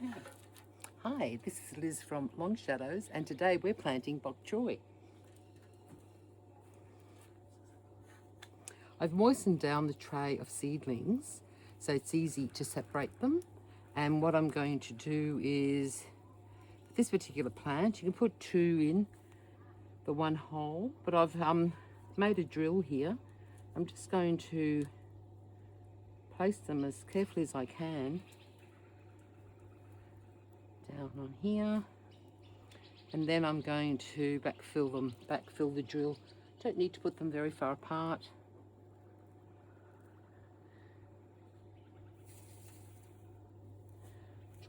Okay. Hi, this is Liz from Long Shadows, and today we're planting Bok Choi. I've moistened down the tray of seedlings so it's easy to separate them. And what I'm going to do is, this particular plant, you can put 2 in the one hole, but I've made a drill here. I'm just going to place them as carefully as I can down on here, and then I'm going to backfill the drill. Don't need to put them very far apart.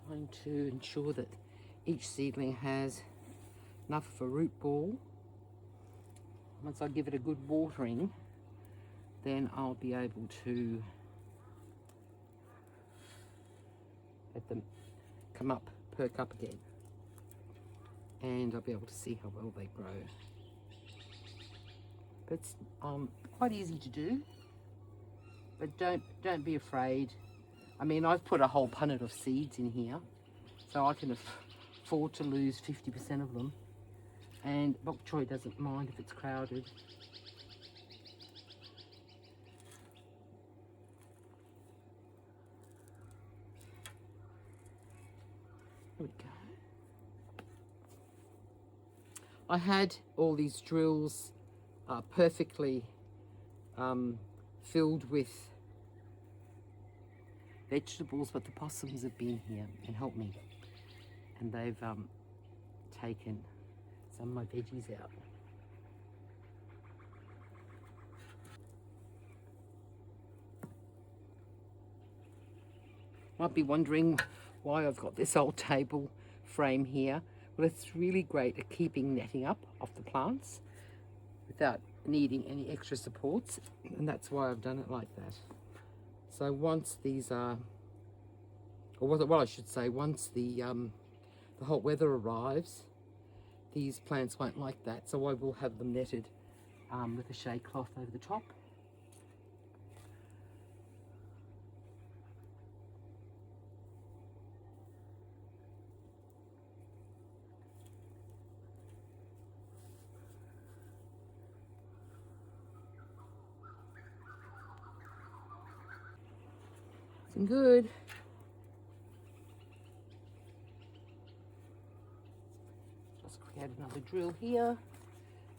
Trying to ensure that each seedling has enough of a root ball. Once I give it a good watering, then I'll be able to let them come up, perk up again, and I'll be able to see how well they grow. But it's quite easy to do, but don't be afraid. I mean, I've put a whole punnet of seeds in here, so I can afford to lose 50% of them, and Bok Choi doesn't mind if it's crowded. There we go. I had all these drills perfectly filled with vegetables, but the possums have been here and helped me, and they've taken some of my veggies out. Might be wondering why I've got this old table frame here. Well, it's really great at keeping netting up off the plants without needing any extra supports, and that's why I've done it like that. So once these are, or what I should say, once the hot weather arrives, these plants won't like that, so I will have them netted with a shade cloth over the top. Looking good. Just create another drill here.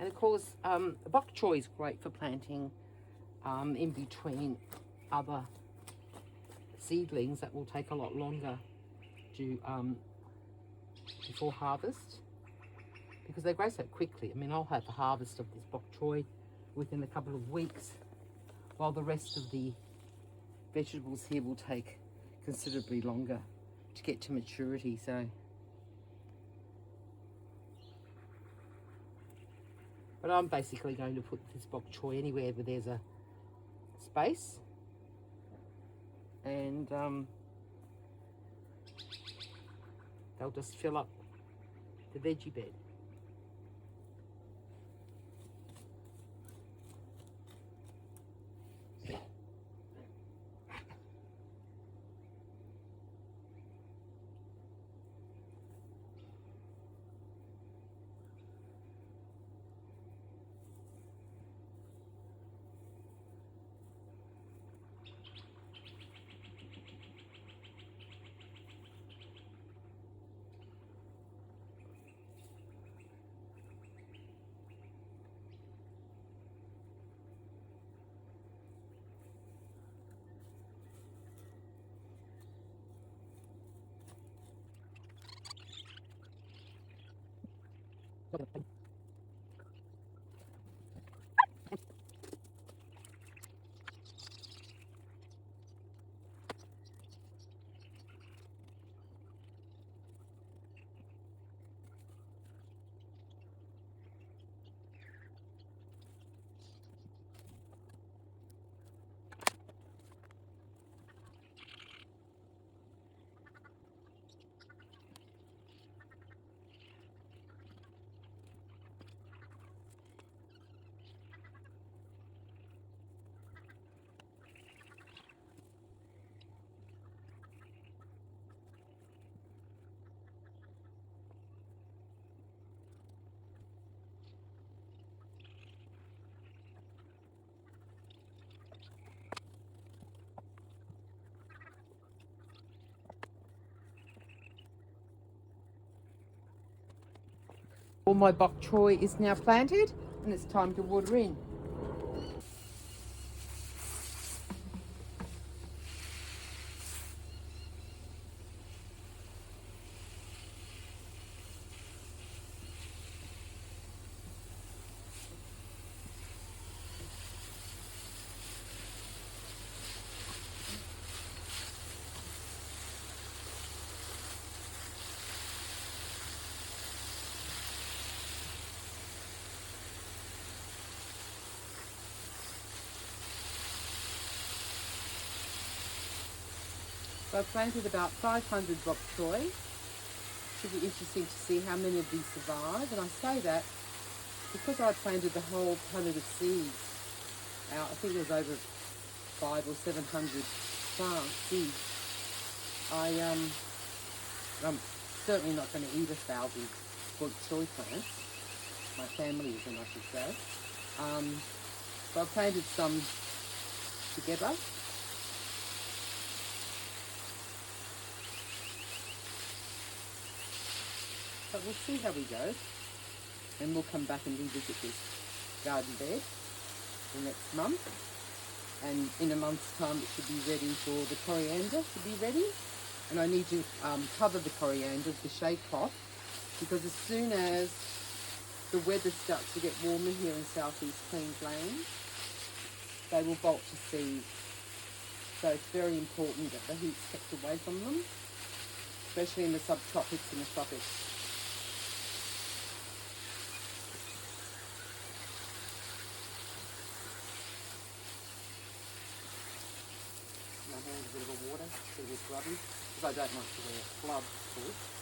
And of course, bok choy is great for planting in between other seedlings that will take a lot longer to before harvest, because they grow so quickly. I mean, I'll have a harvest of this bok choy within a couple of weeks, while the rest of the vegetables here will take considerably longer to get to maturity. So, but I'm basically going to put this bok choy anywhere where there's a space, and they'll just fill up the veggie bed. All my bok choy is now planted and it's time to water in. So I've planted about 500 bok choy. Should be interesting to see how many of these survive. And I say that because I planted the whole punnet of seeds out. I think it was over 500 or 700 seeds. I'm certainly not going to eat 1,000 bok choy plants. My family isn't, I should say. So I planted some together. But we'll see how we go. And we'll come back and revisit this garden bed the next month. And in a month's time it should be ready for the coriander to be ready. And I need to cover the coriander with the shade cloth, because as soon as the weather starts to get warmer here in southeast Queensland, they will bolt to seed. So it's very important that the heat's kept away from them, especially in the subtropics and the tropics. My hand's a bit of a water, a bit grubby, because I don't like to wear gloves, of course.